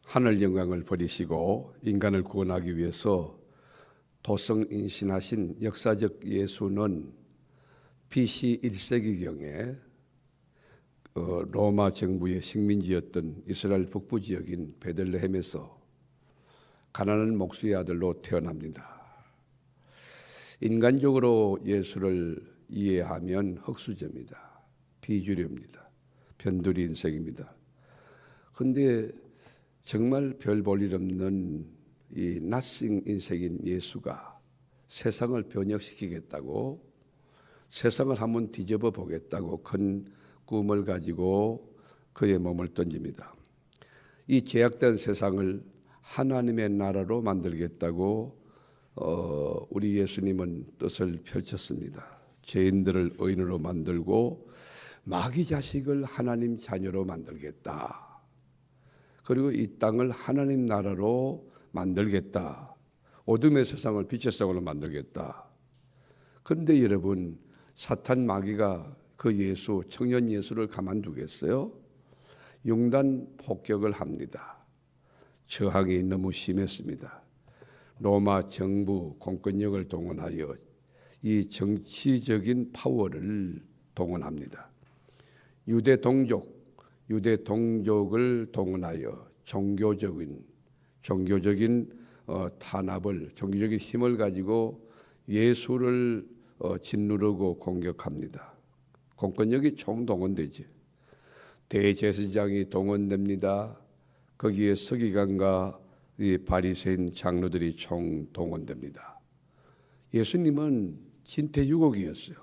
하늘 영광을 버리시고 인간을 구원하기 위해서 도성인신하신 역사적 예수는 BC 1세기경에 로마 정부의 식민지였던 이스라엘 북부 지역인 베들레헴에서 가난한 목수의 아들로 태어납니다. 인간적으로 예수를 이해하면 흙수저입니다. 비주류입니다. 변두리 인생입니다. 그런데 정말 별 볼 일 없는 이 낯선 인생인 예수가 세상을 변혁시키겠다고, 세상을 한번 뒤집어 보겠다고 큰 꿈을 가지고 그의 몸을 던집니다. 이 제약된 세상을 하나님의 나라로 만들겠다고 우리 예수님은 뜻을 펼쳤습니다. 죄인들을 의인으로 만들고 마귀 자식을 하나님 자녀로 만들겠다. 그리고 이 땅을 하나님 나라로 만들겠다. 어둠의 세상을 빛의 세상으로 만들겠다. 그런데 여러분, 사탄 마귀가 그 예수, 청년 예수를 가만두겠어요? 융단 폭격을 합니다. 저항이 너무 심했습니다. 로마 정부 공권력을 동원하여 이 정치적인 파워를 동원합니다. 유대 동족을 동원하여 종교적인 탄압을, 종교적인 힘을 가지고 예수를 짓누르고 공격합니다. 공권력이 총동원되지. 대제사장이 동원됩니다. 거기에 서기관과 이 바리새인 장로들이 총동원됩니다. 예수님은 진퇴유곡이었어요.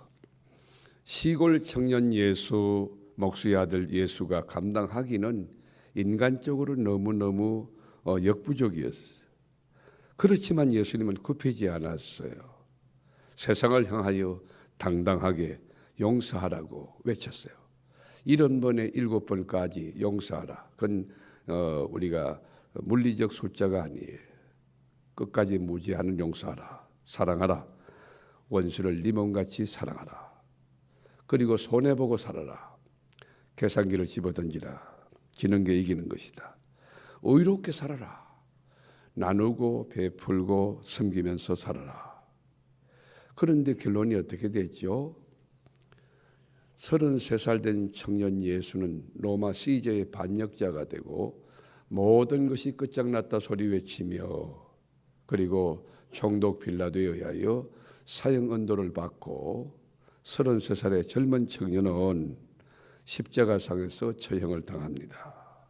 시골 청년 예수, 목수의 아들 예수가 감당하기는 인간적으로 너무너무 역부족이었어요. 그렇지만 예수님은 굽히지 않았어요. 세상을 향하여 당당하게 용서하라고 외쳤어요. 70번에 7번까지 용서하라. 그건 우리가 물리적 숫자가 아니에요. 끝까지 무지하는 용서하라. 사랑하라. 원수를 네 몸같이 사랑하라. 그리고 손해보고 살아라. 계산기를 집어던지라. 지는 게 이기는 것이다. 의롭게 살아라. 나누고 베풀고 섬기면서 살아라. 그런데 결론이 어떻게 됐죠? 33살 된 청년 예수는 로마 시저의 반역자가 되고 모든 것이 끝장났다 소리 외치며, 그리고 총독 빌라도에 의하여 사형 언도를 받고 33살의 젊은 청년은 십자가상에서 처형을 당합니다.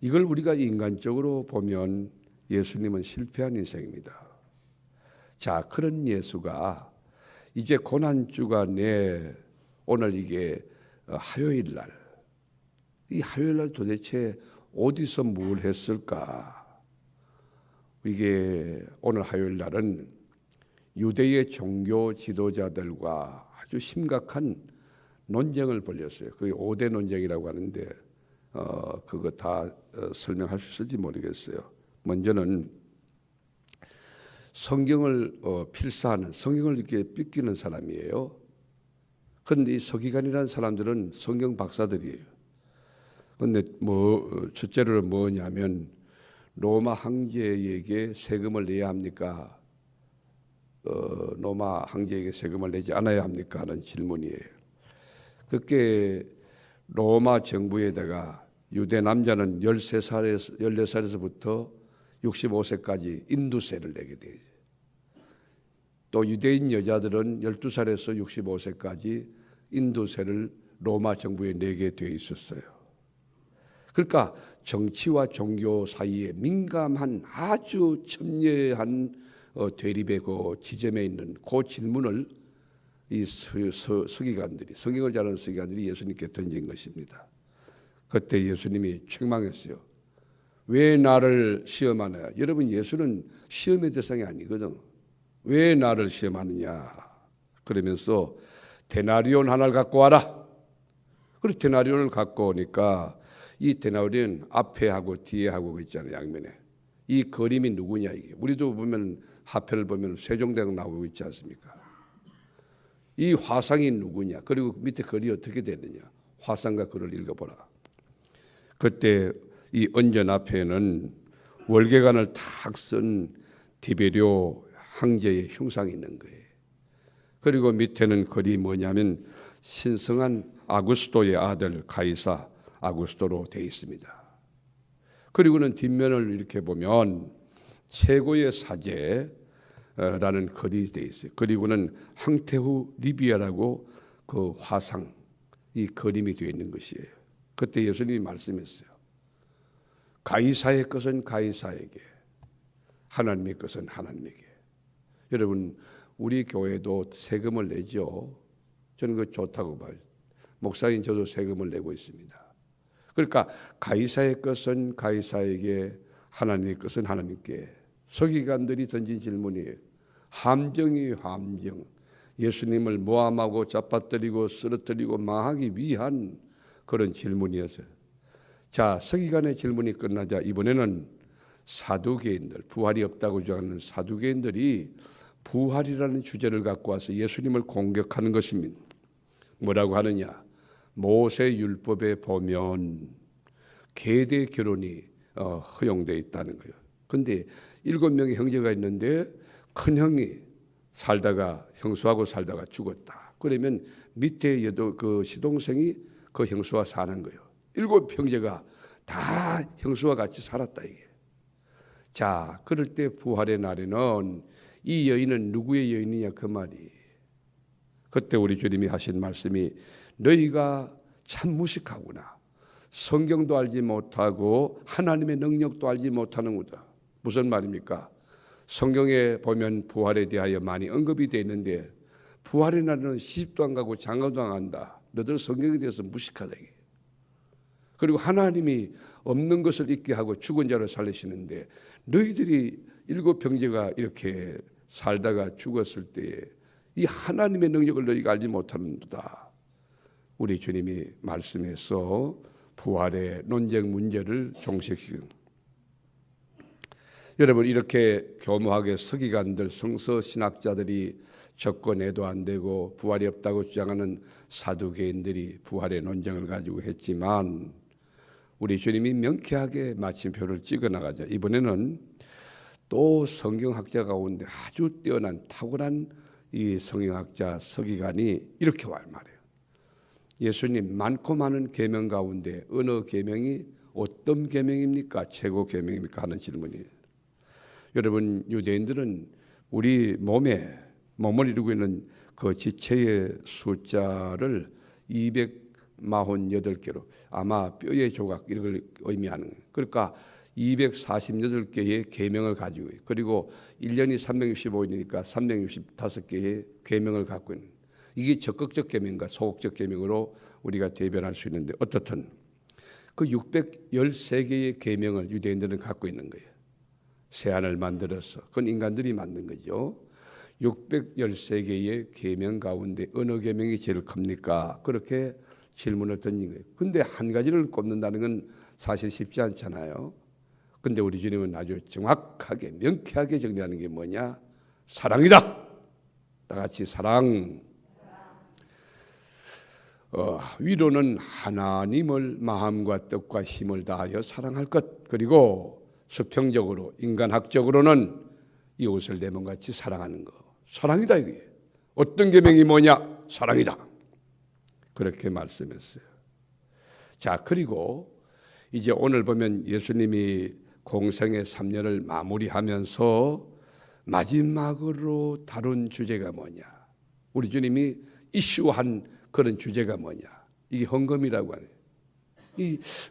이걸 우리가 인간적으로 보면 예수님은 실패한 인생입니다. 자, 그런 예수가 이제 고난주간에 오늘 이게 화요일 날, 이 화요일 날 도대체 어디서 뭘 했을까? 이게 오늘 화요일 날은 유대의 종교 지도자들과 아주 심각한 논쟁을 벌였어요. 그게 5대 논쟁이라고 하는데 그거 다 설명할 수 있을지 모르겠어요. 먼저는 성경을 필사하는, 성경을 이렇게 삐끼는 사람이에요. 그런데 이 서기관이라는 사람들은 성경 박사들이에요. 그런데 첫째로 뭐냐면 로마 황제에게 세금을 내야 합니까? 로마 황제에게 세금을 내지 않아야 합니까? 하는 질문이에요. 그렇게 로마 정부에다가 유대 남자는 14살에서부터 65세까지 인두세를 내게 되죠. 또 유대인 여자들은 12살에서 65세까지 인두세를 로마 정부에 내게 되어 있었어요. 그러니까 정치와 종교 사이에 민감한 아주 첨예한 대립의 그 지점에 있는 그 질문을 이 서기관들이, 성경을 잘 아는 서기관들이 예수님께 던진 것입니다. 그때 예수님이 책망했어요. 왜 나를 시험하느냐? 여러분, 예수는 시험의 대상이 아니거든. 왜 나를 시험하느냐? 그러면서 데나리온 하나를 갖고 와라. 그리고 데나리온을 갖고 오니까 이 데나리온 앞에 하고 뒤에 하고 있잖아요. 양면에. 이 그림이 누구냐 이게. 우리도 보면 화폐를 보면 세종대왕 나오고 있지 않습니까? 이 화상이 누구냐? 그리고 밑에 글이 어떻게 되느냐? 화상과 글을 읽어보라. 그때 이 언전 앞에는 월계관을 탁 쓴 디베리오 황제의 흉상이 있는 거예요. 그리고 밑에는 글이 뭐냐면 신성한 아구스토의 아들 가이사 아구스토로 되어 있습니다. 그리고는 뒷면을 이렇게 보면 최고의 사제라는 글이 되어 있어요. 그리고는 황태후 리비아라고 그 화상, 이 그림이 되어 있는 것이에요. 그때 예수님이 말씀했어요. 가이사의 것은 가이사에게, 하나님의 것은 하나님에게. 여러분, 우리 교회도 세금을 내죠. 저는 그거 좋다고 봐요. 목사인 저도 세금을 내고 있습니다. 그러니까 가이사의 것은 가이사에게, 하나님의 것은 하나님께. 서기관들이 던진 질문이에요. 함정이 함정. 예수님을 모함하고 잡아뜨리고 쓰러뜨리고 망하기 위한 그런 질문이었어요. 자, 서기관의 질문이 끝나자 이번에는 사두개인들, 부활이 없다고 주장하는 사두개인들이 부활이라는 주제를 갖고 와서 예수님을 공격하는 것입니다. 뭐라고 하느냐? 모세 율법에 보면 계대 결혼이 허용되어 있다는 거예요. 그런데 7명의 형제가 있는데 큰 형이 살다가 형수하고 살다가 죽었다. 그러면 밑에 그 시동생이 그 형수와 사는 거예요. 7 형제가 다 형수와 같이 살았다 이게. 자, 그럴 때 부활의 날에는 이 여인은 누구의 여인이냐 그 말이. 그때 우리 주님이 하신 말씀이 너희가 참 무식하구나. 성경도 알지 못하고 하나님의 능력도 알지 못하는구나. 무슨 말입니까? 성경에 보면 부활에 대하여 많이 언급이 되어 있는데 부활의 날에는 시집도 안 가고 장가도 안 간다. 너들 성경에 대해서 무식하다 이게. 그리고 하나님이 없는 것을 있게 하고 죽은 자를 살리시는데 너희들이 7 형제가 이렇게 살다가 죽었을 때에 이 하나님의 능력을 너희가 알지 못하는도다. 우리 주님이 말씀해서 부활의 논쟁 문제를 종식시키는. 여러분, 이렇게 교묘하게 서기관들, 성서 신학자들이 접근해도 안 되고 부활이 없다고 주장하는 사두개인들이 부활의 논쟁을 가지고 했지만 우리 주님이 명쾌하게 마침표를 찍어 나가자. 이번에는 또 성경학자 가운데 아주 뛰어난 탁월한 이 성경학자 서기관이 이렇게 말해요. 예수님, 많고 많은 계명 가운데 어느 계명이 어떤 계명입니까? 최고 계명입니까? 하는 질문이에요. 여러분, 유대인들은 우리 몸을 이루고 있는 그 지체의 숫자를 248개로, 아마 뼈의 조각 이런 걸 의미하는 거예요. 그러니까 248개의 계명을 가지고 있어요. 그리고 1년이 365일이니까 365개의 계명을 갖고 있는, 이게 적극적 계명과 소극적 계명으로 우리가 대변할 수 있는데, 어떻든 그 613개의 계명을 유대인들은 갖고 있는 거예요. 새하늘 만들어서. 그건 인간들이 만든 거죠. 613개의 계명 가운데 어느 계명이 제일 큽니까? 그렇게 질문을 던진 거예요. 근데 한 가지를 꼽는다는 건 사실 쉽지 않잖아요. 근데 우리 주님은 아주 정확하게 명쾌하게 정리하는 게 뭐냐? 사랑이다. 다 같이 사랑. 위로는 하나님을 마음과 뜻과 힘을 다하여 사랑할 것. 그리고 수평적으로, 인간학적으로는 이웃을 내 몸같이 사랑하는 거. 사랑이다 이게. 어떤 계명이 뭐냐? 사랑이다. 그렇게 말씀했어요. 자, 그리고 이제 오늘 보면 예수님이 공생의 3년을 마무리하면서 마지막으로 다룬 주제가 뭐냐? 우리 주님이 이슈한 그런 주제가 뭐냐? 이게 헌금이라고 하네요.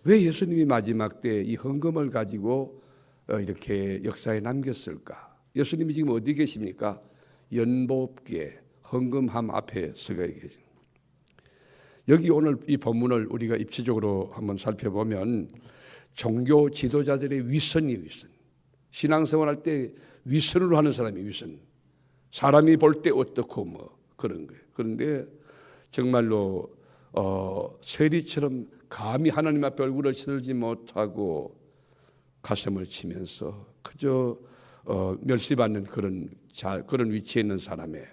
왜 예수님이 마지막 때 이 헌금을 가지고 이렇게 역사에 남겼을까? 예수님이 지금 어디 계십니까? 연복계 헌금함 앞에 서가 계십니다. 여기 오늘 이 본문을 우리가 입체적으로 한번 살펴보면 종교 지도자들의 위선이 위선. 신앙생활할 때 위선으로 하는 사람이 위선. 사람이 볼 때 어떻고 뭐 그런 거예요. 그런데 정말로 세리처럼 감히 하나님 앞에 얼굴을 치들지 못하고 가슴을 치면서 그저 멸시받는 그런 위치에 있는 사람의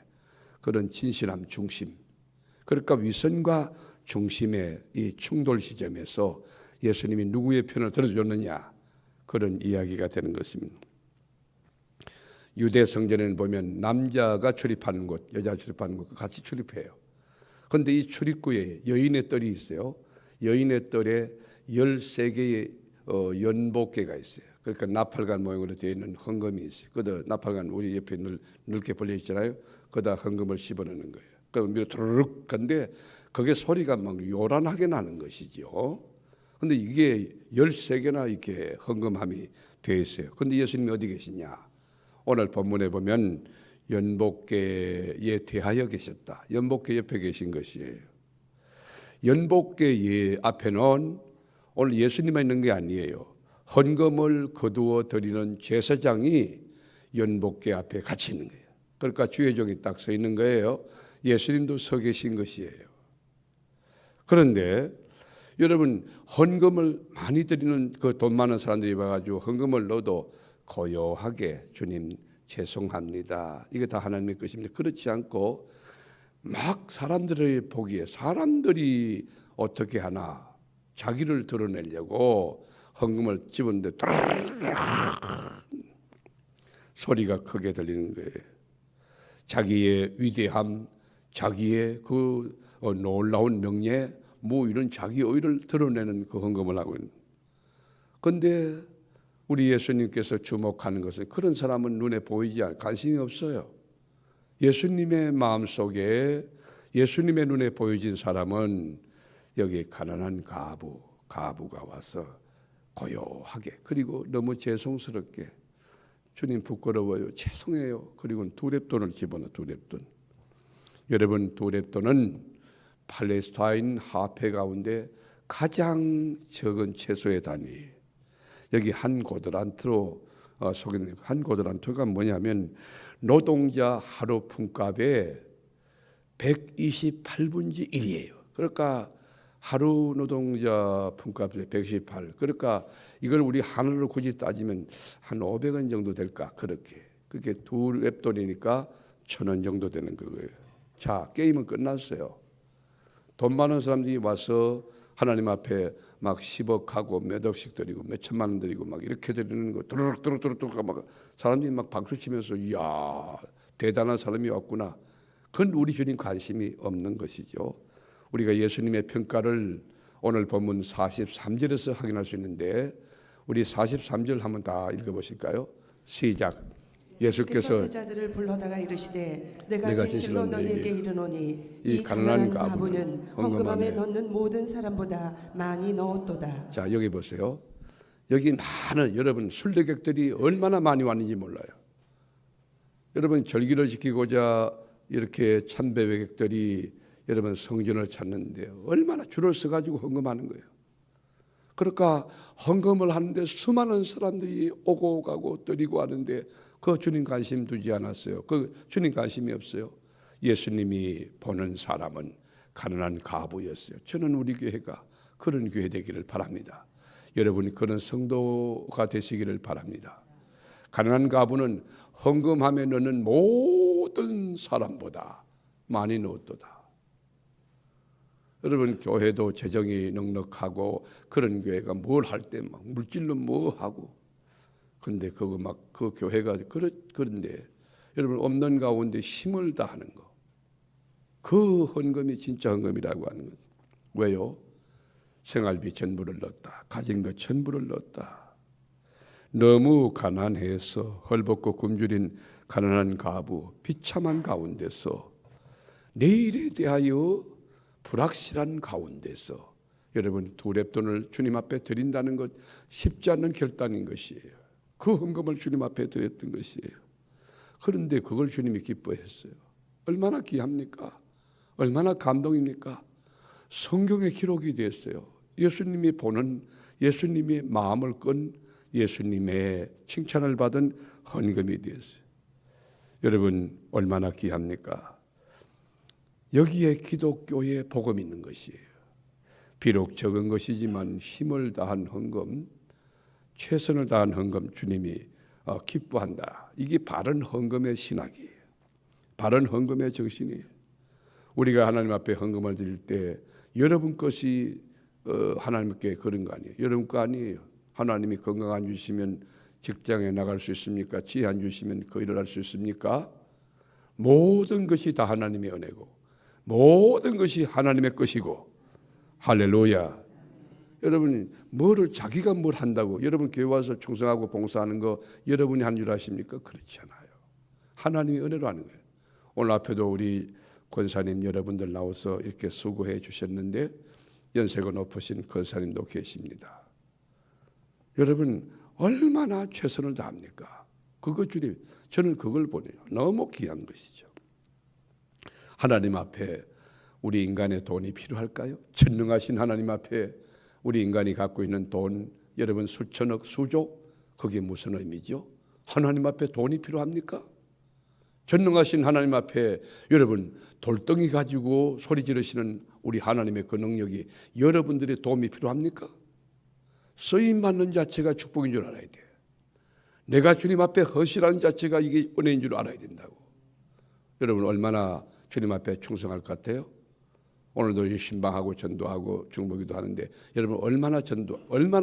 그런 진실함, 중심. 그러니까 위선과 중심의 이 충돌 지점에서 예수님이 누구의 편을 들어줬느냐, 그런 이야기가 되는 것입니다. 유대 성전에는 보면 남자가 출입하는 곳, 여자 출입하는 곳 같이 출입해요. 그런데 이 출입구에 여인의 뜰이 있어요. 여인의 뜰에 13개의 연복계가 있어요. 그러니까 나팔관 모양으로 되어 있는 헌금이 있어요. 그다 나팔관 우리 옆에 넓게 벌려 있잖아요. 거기다 헌금을 집어넣는 거예요. 그럼 밀어 두르륵 간데 그게 소리가 막 요란하게 나는 것이죠. 근데 이게 13개나 이렇게 헌금함이 되어 있어요. 근데 예수님이 어디 계시냐? 오늘 본문에 보면 연복계에 대하여 계셨다. 연복계 옆에 계신 것이에요. 연복계 앞에는 오늘 예수님만 있는 게 아니에요. 헌금을 거두어 드리는 제사장이 연복계 앞에 같이 있는 거예요. 그러니까 주의 종이 딱 서 있는 거예요. 예수님도 서 계신 것이에요. 그런데 여러분, 헌금을 많이 드리는 그 돈 많은 사람들이 와가지고 헌금을 넣어도 고요하게 주님 죄송합니다, 이게 다 하나님의 것입니다. 그렇지 않고 막 사람들의 보기에 사람들이 어떻게 하나 자기를 드러내려고 헌금을 집었는데 소리가 크게 들리는 거예요. 자기의 위대함, 자기의 그 놀라운 명예, 뭐 이런 자기 의를 드러내는 그 헌금을 하고 있는. 그런데 우리 예수님께서 주목하는 것은 그런 사람은 눈에 보이지 않고 관심이 없어요. 예수님의 마음속에, 예수님의 눈에 보여진 사람은 여기 가난한 가부가 와서 고요하게, 그리고 너무 죄송스럽게, 주님 부끄러워요, 죄송해요, 그리고 두렙돈을 집어넣어. 두렙돈. 여러분, 두렙돈은 팔레스타인 화폐 가운데 가장 적은 채소의 단위. 여기 한 고드란트로 속인 한 고드란트가 뭐냐면 노동자 하루 품값의 128분의 1이에요. 그러니까 하루 노동자 품값의 128. 그러니까 이걸 우리 하늘로 굳이 따지면 한 500원 정도 될까? 그렇게 두 랩돈이니까 1,000원 정도 되는 거예요. 자, 게임은 끝났어요. 돈 많은 사람들이 와서 하나님 앞에 막 10억하고 몇 억씩 드리고 몇 천만 원 드리고 막 이렇게 드리는 거 두루룩 막 사람들이 막 박수 치면서 이야, 대단한 사람이 왔구나. 그건 우리 주님 관심이 없는 것이죠. 우리가 예수님의 평가를 오늘 본문 43절에서 확인할 수 있는데, 우리 43절 한번 다 읽어보실까요? 시작. 예수께서 제자들을 불러다가 이르시되 내가 진실로 너희에게 이르노니 이 가난한 가부는 헌금함에 넣는 모든 사람보다 많이 넣었도다. 자, 여기 보세요. 여기 많은 여러분 순례객들이 얼마나 많이 왔는지 몰라요. 여러분, 절기를 지키고자 이렇게 참배객들이 여러분 성전을 찾는데 얼마나 줄을 서가지고 헌금하는 거예요. 그러니까 헌금을 하는데 수많은 사람들이 오고 가고 드리고 하는데 그 주님 관심 두지 않았어요. 그 주님 관심이 없어요. 예수님이 보는 사람은 가난한 가부였어요. 저는 우리 교회가 그런 교회 되기를 바랍니다. 여러분이 그런 성도가 되시기를 바랍니다. 가난한 가부는 헌금함에 넣는 모든 사람보다 많이 넣었도다. 여러분, 교회도 재정이 넉넉하고 그런 교회가 뭘 할 때 막 물질로 뭐 하고, 근데 그거 막 그 교회가 그런데 여러분 없는 가운데 힘을 다하는 거, 그 헌금이 진짜 헌금이라고 하는 것. 왜요? 생활비 전부를 넣었다, 가진 것 전부를 넣었다. 너무 가난해서 헐벗고 굶주린 가난한 가부, 비참한 가운데서 내일에 대하여 불확실한 가운데서 여러분 두 렙돈을 주님 앞에 드린다는 것 쉽지 않은 결단인 것이에요. 그 헌금을 주님 앞에 드렸던 것이에요. 그런데 그걸 주님이 기뻐했어요. 얼마나 귀합니까? 얼마나 감동입니까? 성경에 기록이 됐어요. 예수님이 보는, 예수님의 마음을 끈, 예수님의 칭찬을 받은 헌금이 되었어요. 여러분, 얼마나 귀합니까? 여기에 기독교의 복음이 있는 것이에요. 비록 적은 것이지만 힘을 다한 헌금, 최선을 다한 헌금 주님이 기뻐한다. 이게 바른 헌금의 신학이에요. 바른 헌금의 정신이에요. 우리가 하나님 앞에 헌금을 드릴 때 여러분 것이 하나님께 그런 거 아니에요. 여러분 거 아니에요. 하나님이 건강 안 주시면 직장에 나갈 수 있습니까? 지혜 안 주시면 그 일을 할 수 있습니까? 모든 것이 다 하나님의 은혜고 모든 것이 하나님의 것이고 할렐루야. 여러분 뭐를 자기가 뭘 한다고 여러분 교회 와서 충성하고 봉사하는 거 여러분이 한 줄 아십니까? 그렇지 않아요. 하나님의 은혜로 하는 거예요. 오늘 앞에도 우리 권사님 여러분들 나와서 이렇게 수고해 주셨는데 연세가 높으신 권사님도 계십니다. 여러분 얼마나 최선을 다합니까? 그거 주님 저는 그걸 보내요. 너무 귀한 것이죠. 하나님 앞에 우리 인간의 돈이 필요할까요? 전능하신 하나님 앞에 우리 인간이 갖고 있는 돈 여러분 수천억 수조 그게 무슨 의미죠? 하나님 앞에 돈이 필요합니까? 전능하신 하나님 앞에 여러분 돌덩이 가지고 소리 지르시는 우리 하나님의 그 능력이 여러분들의 도움이 필요합니까? 쓰임 받는 자체가 축복인 줄 알아야 돼요. 내가 주님 앞에 헌신하는 자체가 이게 은혜인 줄 알아야 된다고. 여러분 얼마나 주님 앞에 충성할 것 같아요? 오늘도 신방하고 전도하고 중보기도 하는데 여러분 얼마나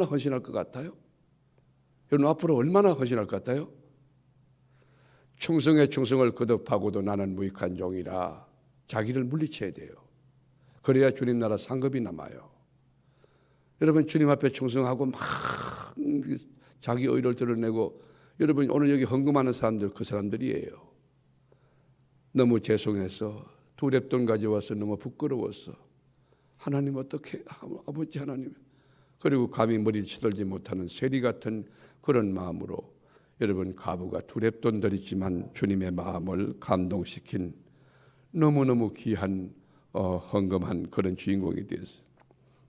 헌신할 것 같아요? 여러분 앞으로 얼마나 헌신할 것 같아요? 충성에 충성을 거듭하고도 나는 무익한 종이라 자기를 물리쳐야 돼요. 그래야 주님 나라 상급이 남아요. 여러분 주님 앞에 충성하고 막 자기 의를 드러내고 여러분 오늘 여기 헌금하는 사람들 그 사람들이에요. 너무 죄송해서 두 랩돈 가져와서 너무 부끄러워서 하나님 어떻게 아버지 하나님 그리고 감히 머리를 치들지 못하는 쇠리 같은 그런 마음으로 여러분 가부가 두 랩돈 드리지만 주님의 마음을 감동시킨 너무너무 귀한 헌금한 그런 주인공이 되었어요.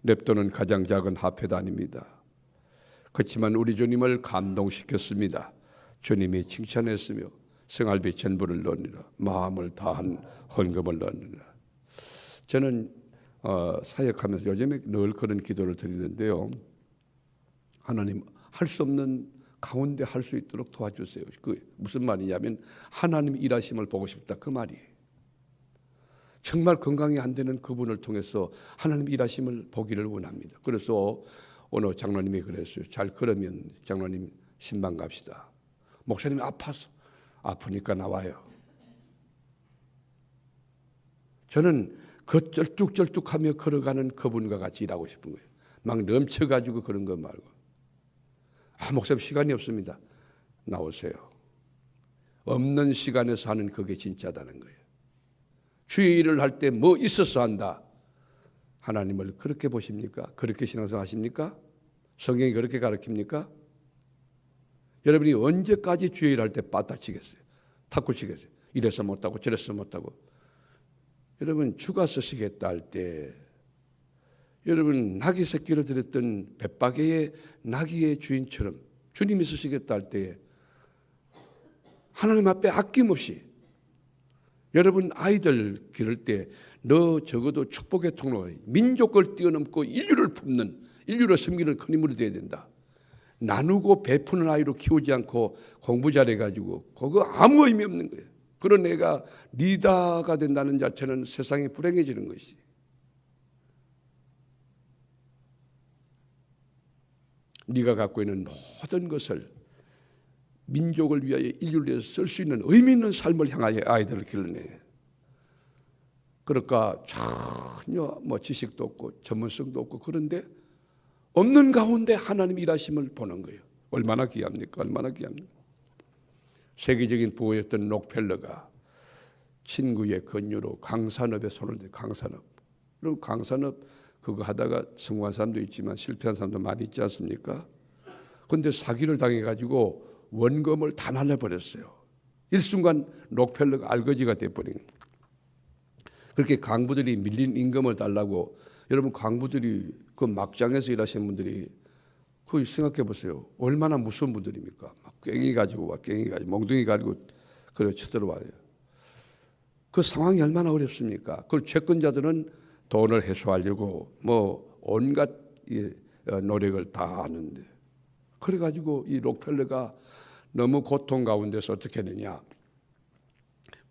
랩돈은 가장 작은 화폐도 아닙니다. 그렇지만 우리 주님을 감동시켰습니다. 주님이 칭찬했으며 생활비 전부를 넣으니라 마음을 다한 헌금을 넣으니라. 저는 사역하면서 요즘에 늘 그런 기도를 드리는데요. 하나님 할 수 없는 가운데 할 수 있도록 도와주세요. 그 무슨 말이냐면 하나님 일하심을 보고 싶다 그 말이에요. 정말 건강이 안 되는 그분을 통해서 하나님 일하심을 보기를 원합니다. 그래서 오늘 장로님이 그랬어요. 잘 그러면 장로님 신방 갑시다. 목사님이 아프니까 나와요. 저는 그 쩔뚝쩔뚝하며 걸어가는 그분과 같이 일하고 싶은 거예요. 막 넘쳐가지고 그런 거 말고. 목사님 시간이 없습니다. 나오세요. 없는 시간에서 하는 그게 진짜다는 거예요. 주의 일을 할 때 뭐 있어서 한다. 하나님을 그렇게 보십니까? 그렇게 신앙생활 하십니까? 성경이 그렇게 가르칩니까? 여러분이 언제까지 주의 일을 할 때 빠따치겠어요? 탁구치겠어요? 이래서 못하고 저래서 못하고. 여러분 주가 쓰시겠다 할 때 여러분 나귀 새끼를 드렸던 벳바게의 나귀의 주인처럼 주님이 쓰시겠다 할 때 하나님 앞에 아낌없이 여러분 아이들 기를 때 너 적어도 축복의 통로 민족을 뛰어넘고 인류를 품는 인류를 섬기는 큰 인물이 되어야 된다. 나누고 베푸는 아이로 키우지 않고 공부 잘해가지고 그거 아무 의미 없는 거예요. 그런 애가 리더가 된다는 자체는 세상이 불행해지는 것이. 네가 갖고 있는 모든 것을 민족을 위하여 인류를 위해서 쓸 수 있는 의미 있는 삶을 향하여 아이들을 길러내. 그러니까 전혀 지식도 없고 전문성도 없고 그런데 없는 가운데 하나님 일하심을 보는 거예요. 얼마나 귀합니까? 얼마나 귀합니까? 세계적인 부호였던 록펠러가 친구의 권유로 강산업에 손을 대. 강산업. 그럼 강산업 그거 하다가 성공한 사람도 있지만 실패한 사람도 많이 있지 않습니까? 그런데 사기를 당해가지고 원금을 다 날려버렸어요. 일순간 록펠러가 알거지가 돼버린 거예요. 그렇게 강부들이 밀린 임금을 달라고. 여러분 강부들이 그 막장에서 일하시는 분들이 그 생각해 보세요. 얼마나 무서운 분들입니까? 막 괭이 가지고 와, 괭이 가지고 몽둥이 가지고 그래 쳐들어와요. 그 상황이 얼마나 어렵습니까? 그 채권자들은 돈을 회수하려고 온갖 노력을 다 하는데 그래가지고 이 록펠러가 너무 고통 가운데서 어떻게 했느냐?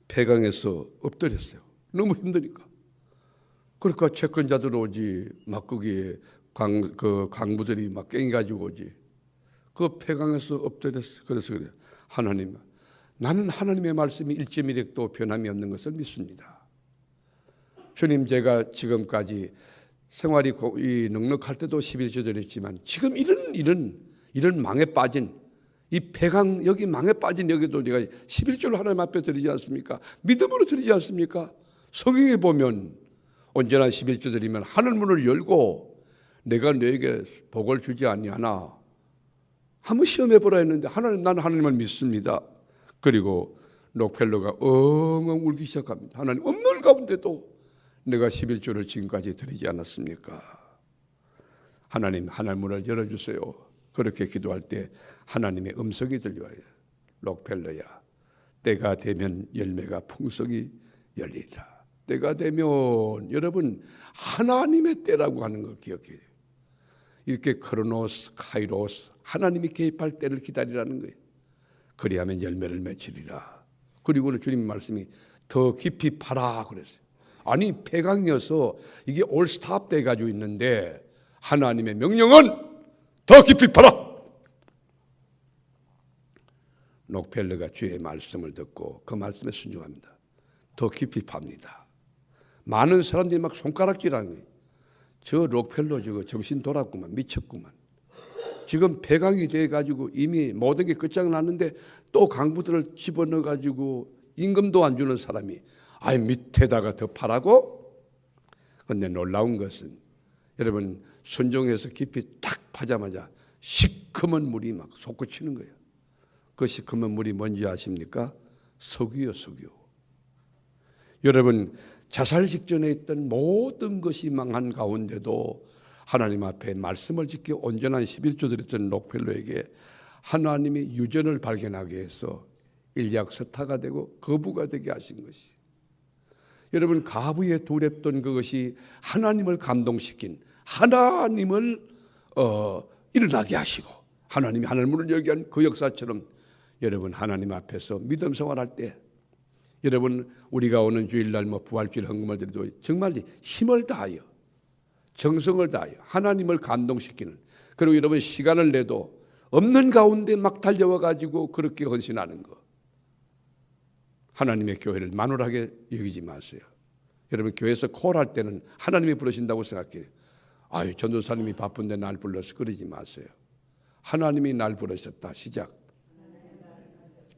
폐강에서 엎드렸어요. 너무 힘드니까. 그러니까 채권자들 오지 막 거기에 그 강부들이 막 깽이가지고 오지. 그 폐강에서 엎드렸어. 그래서 그래. 하나님, 나는 하나님의 말씀이 1.1핵도 변함이 없는 것을 믿습니다. 주님, 제가 지금까지 생활이 넉넉할 때도 11조 드렸지만 지금 이런 망에 빠진 이 폐강, 여기 망에 빠진 여기도 내가 11조를 하나님 앞에 드리지 않습니까? 믿음으로 드리지 않습니까? 성경에 보면 언제나 11조 드리면 하늘 문을 열고 내가 너에게 복을 주지 아니하나 한번 시험해 보라 했는데 하나님, 나는 하나님을 믿습니다. 그리고 록펠러가 엉엉 울기 시작합니다. 하나님, 없는 가운데도 내가 11조를 지금까지 드리지 않았습니까? 하나님, 하늘 문을 열어주세요. 그렇게 기도할 때 하나님의 음성이 들려와요. 록펠러야, 때가 되면 열매가 풍성히 열리리라. 때가 되면, 여러분, 하나님의 때라고 하는 걸 기억해요. 이렇게 크로노스, 카이로스, 하나님이 개입할 때를 기다리라는 거예요. 그리하면 열매를 맺히리라. 그리고는 주님 말씀이 더 깊이 파라 그랬어요. 아니, 폐강이어서 이게 올 스탑 돼 가지고 있는데 하나님의 명령은 더 깊이 파라. 록펠러가 주의 말씀을 듣고 그 말씀에 순종합니다. 더 깊이 팝니다. 많은 사람들이 막 손가락질하는 거예요. 저 록펠러 저거 정신 돌았구만, 미쳤구만. 지금 폐강이 돼가지고 이미 모든 게 끝장났는데 또 강부들을 집어넣어가지고 임금도 안 주는 사람이 아예 밑에다가 더 파라고? 그런데 놀라운 것은 여러분, 순종해서 깊이 탁 파자마자 시커먼 물이 막 솟구치는 거예요. 그 시커먼 물이 뭔지 아십니까? 석유요, 석유. 여러분, 자살 직전에 있던 모든 것이 망한 가운데도 하나님 앞에 말씀을 지켜 온전한 11조 드렸던 록펠러에게 하나님이 유전을 발견하게 해서 일약서타가 되고 거부가 되게 하신 것이, 여러분, 가부에 두렵던 그것이 하나님을 감동시킨, 하나님을 일어나게 하시고 하나님이 하늘문을 열게 한 그 역사처럼 여러분, 하나님 앞에서 믿음 생활할 때 여러분, 우리가 오는 주일날 부활주일 헌금을 드려도 정말 힘을 다하여 정성을 다하여 하나님을 감동시키는, 그리고 여러분 시간을 내도 없는 가운데 막 달려와 가지고 그렇게 헌신하는 거, 하나님의 교회를 만홀하게 여기지 마세요. 여러분, 교회에서 콜할 때는 하나님이 부르신다고 생각해요. 아유, 전도사님이 바쁜데 날 불러서 그러지 마세요. 하나님이 날 부르셨다. 시작.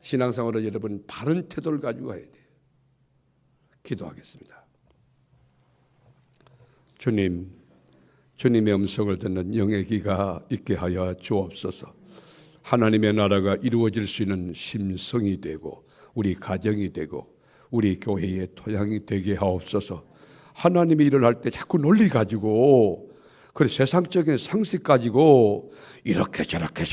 신앙생활로 여러분 바른 태도를 가지고 가야 돼요. 기도하겠습니다. 주님, 주님의 음성을 듣는 영의 귀가 있게 하여 주옵소서. 하나님의 나라가 이루어질 수 있는 심성이 되고 우리 가정이 되고 우리 교회의 토양이 되게 하옵소서. 하나님이 일을 할 때 자꾸 논리 가지고 그 세상적인 상식 가지고 이렇게 저렇게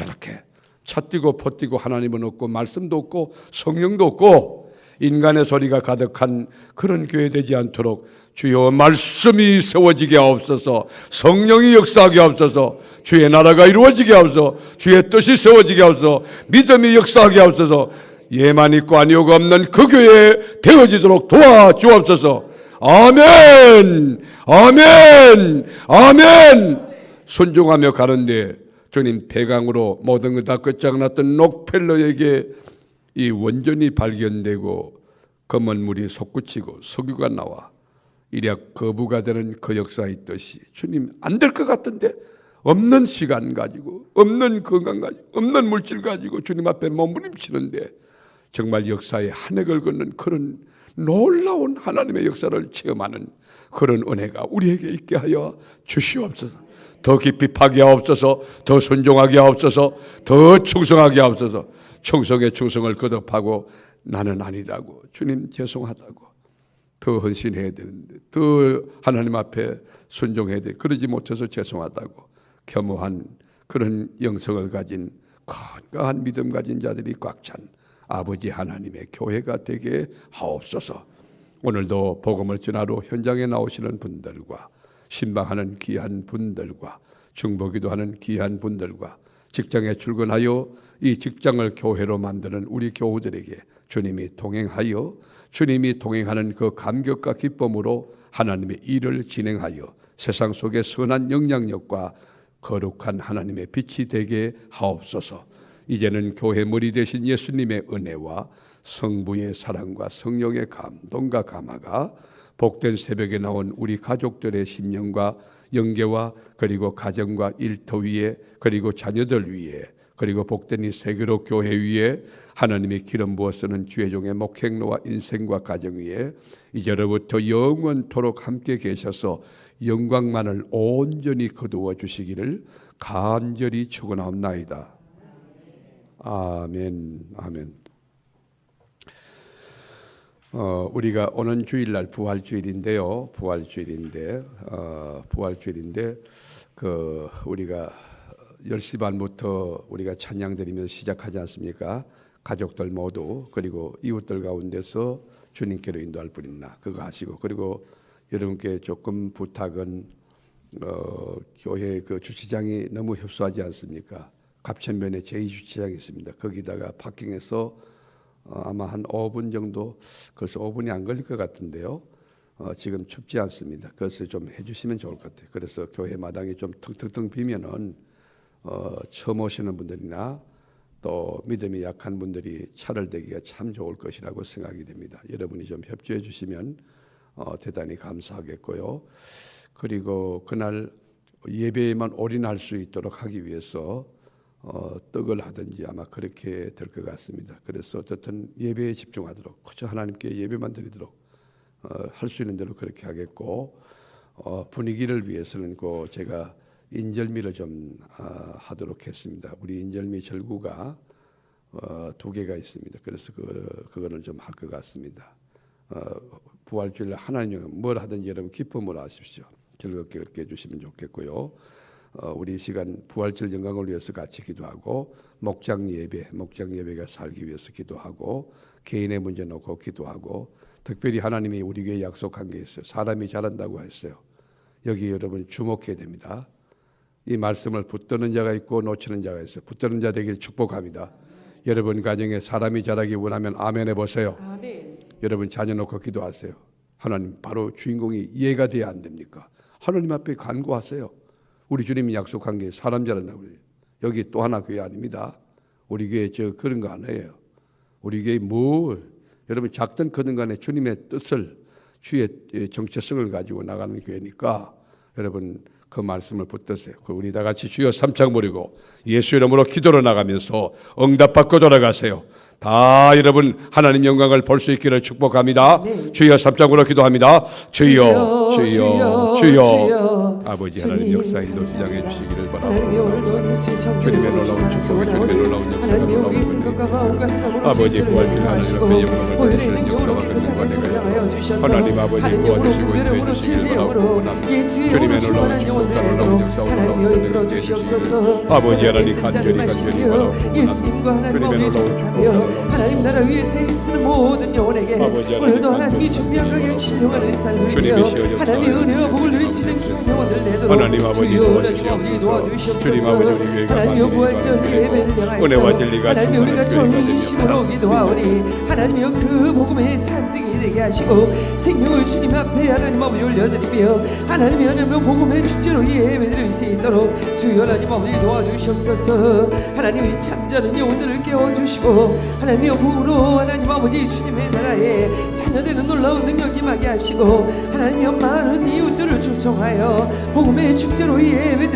찻뛰고 퍼뛰고 하나님은 없고 말씀도 없고 성령도 없고 인간의 소리가 가득한 그런 교회 되지 않도록 주여 말씀이 세워지게 하옵소서. 성령이 역사하게 하옵소서. 주의 나라가 이루어지게 하옵소서. 주의 뜻이 세워지게 하옵소서. 믿음이 역사하게 하옵소서. 예만 있고 아니오가 없는 그 교회 되어지도록 도와주옵소서. 아멘, 아멘, 아멘. 순종하며 가는데 주님, 폐강으로 모든 것 다 끝장났던 록펠러에게 이 원전이 발견되고 검은 물이 솟구치고 석유가 나와 일약 거부가 되는 그 역사의 뜻이, 주님, 안 될 것 같은데 없는 시간 가지고 없는 건강 가지고 없는 물질 가지고 주님 앞에 몸부림치는데 정말 역사의 한 획을 걷는 그런 놀라운 하나님의 역사를 체험하는 그런 은혜가 우리에게 있게 하여 주시옵소서. 더 깊이 파게 하옵소서. 더 순종하게 하옵소서. 더 충성하게 하옵소서. 충성의 충성을 거듭하고 나는 아니라고, 주님 죄송하다고, 더 헌신해야 되는데 더 하나님 앞에 순종해야 돼, 그러지 못해서 죄송하다고 겸허한 그런 영성을 가진 건강한 믿음 가진 자들이 꽉 찬 아버지 하나님의 교회가 되게 하옵소서. 오늘도 복음을 전하러 현장에 나오시는 분들과 신방하는 귀한 분들과 중보기도 하는 귀한 분들과 직장에 출근하여 이 직장을 교회로 만드는 우리 교우들에게 주님이 동행하여 주님이 동행하는 그 감격과 기쁨으로 하나님의 일을 진행하여 세상 속에 선한 영향력과 거룩한 하나님의 빛이 되게 하옵소서. 이제는 교회 머리 되신 예수님의 은혜와 성부의 사랑과 성령의 감동과 감화가 복된 새벽에 나온 우리 가족들의 심령과 영계와 그리고 가정과 일터 위에 그리고 자녀들 위에 그리고 복된 이 세계로 교회 위에 하나님의 기름 부어쓰는 주의 종의 목행로와 인생과 가정 위에 이제로부터 영원토록 함께 계셔서 영광만을 온전히 거두어 주시기를 간절히 축원하옵나이다. 아멘. 아멘. 우리가 오는 주일날 부활주일인데요. 부활주일인데 우리가 10시 반부터 우리가 찬양 드리면서 시작하지 않습니까? 가족들 모두 그리고 이웃들 가운데서 주님께로 인도할 뿐이나 그거 하시고, 그리고 여러분께 조금 부탁은 교회 그 주차장이 너무 협소하지 않습니까? 갑천변에 제2주차장이 있습니다. 거기다가 파킹해서 아마 한 5분 정도, 그래서 5분이 안 걸릴 것 같은데요. 지금 춥지 않습니다. 그래서 좀 해주시면 좋을 것 같아요. 그래서 교회 마당이 좀 텅텅텅 비면은 처음 오시는 분들이나 또 믿음이 약한 분들이 차를 대기가 참 좋을 것이라고 생각이 됩니다. 여러분이 좀 협조해 주시면 대단히 감사하겠고요. 그리고 그날 예배에만 올인할 수 있도록 하기 위해서 떡을 하든지 아마 그렇게 될 것 같습니다. 그래서 어쨌든 예배에 집중하도록, 그저 하나님께 예배만 드리도록 할 수 있는 대로 그렇게 하겠고, 분위기를 위해서는 제가 인절미를 좀 하도록 했습니다. 우리 인절미 절구가 2개가 있습니다. 그래서 그거는 좀 할 것 같습니다. 부활주일 하나님 뭘 하든지 여러분 기쁨으로 하십시오. 즐겁게 그렇게 해주시면 좋겠고요. 우리 시간 부활절 영광을 위해서 같이 기도하고, 목장 예배가 살기 위해서 기도하고, 개인의 문제 놓고 기도하고, 특별히 하나님이 우리 교회에 약속한 게 있어요. 사람이 자란다고 했어요. 여기 여러분 주목해야 됩니다. 이 말씀을 붙드는 자가 있고 놓치는 자가 있어요. 붙드는 자 되길 축복합니다. 여러분 가정에 사람이 자라기 원하면 아멘 해보세요. 아멘. 여러분 자녀 놓고 기도하세요. 하나님, 바로 주인공이 이해가 돼야 안 됩니까? 하나님 앞에 간구하세요. 우리 주님이 약속한 게 사람 자란다고 그래요. 여기 또 하나 교회 아닙니다. 우리 교회 그런 거 아니에요. 우리 교회 여러분 작든 크든 간에 주님의 뜻을, 주의 정체성을 가지고 나가는 교회니까 여러분 그 말씀을 붙드세요. 우리 다 같이 주여 삼창 부리고 예수 이름으로 기도로 나가면서 응답받고 돌아가세요. 다 여러분 하나님 영광을 볼 수 있기를 축복합니다. 네. 주여 삼창으로 기도합니다. 주여 아버지 하나님 역사 인도 시작해 주시기를 바랍니다. 주님의 놀라운 축복을, 주님의 놀라운 역사가 놀라운 아버지 부활주일 하나님 앞에 영광을 드리시는 역사가 되는 관계가 하나님 아버지 구원하시고 인도해 주시기를 바랍니다. 주님의 놀라운 축복과 놀라운 역사가 놀라운 관계가 되시기를 아버지 하나님 간절히 바랍니다. 주님의 놀라운 축복과 하나님 나라 위에 세 쓰는 모든 영혼에게 오늘도 하나님이 준비한 가게 신령한 은사를 누리며 하나님의 은혜와 복을 누릴 수 있는 귀한 영혼들 내도록 하나님 아버지 도와주시옵소서. 하나님의 부활절 예배를 향하여서 하나님 우리가 전심으로 기도하오니 하나님이여 그 복음의 산증이 되게 하시고 생명을 주님 앞에 하나님 아버지 올려드리며 하나님이 하나님의 복음의 축제로 예배드릴 수 있도록 주여 하나님 아버지 도와주시옵소서. 하나님이 잠자는 영혼들을 깨워주시고 하나님의 복으로 하나님 아버지 주님의 나라에 자녀되는 놀라운 능력이 임하게 하시고 하나님의 많은 이웃들을 초청하여 복음의 축제로 예배드릴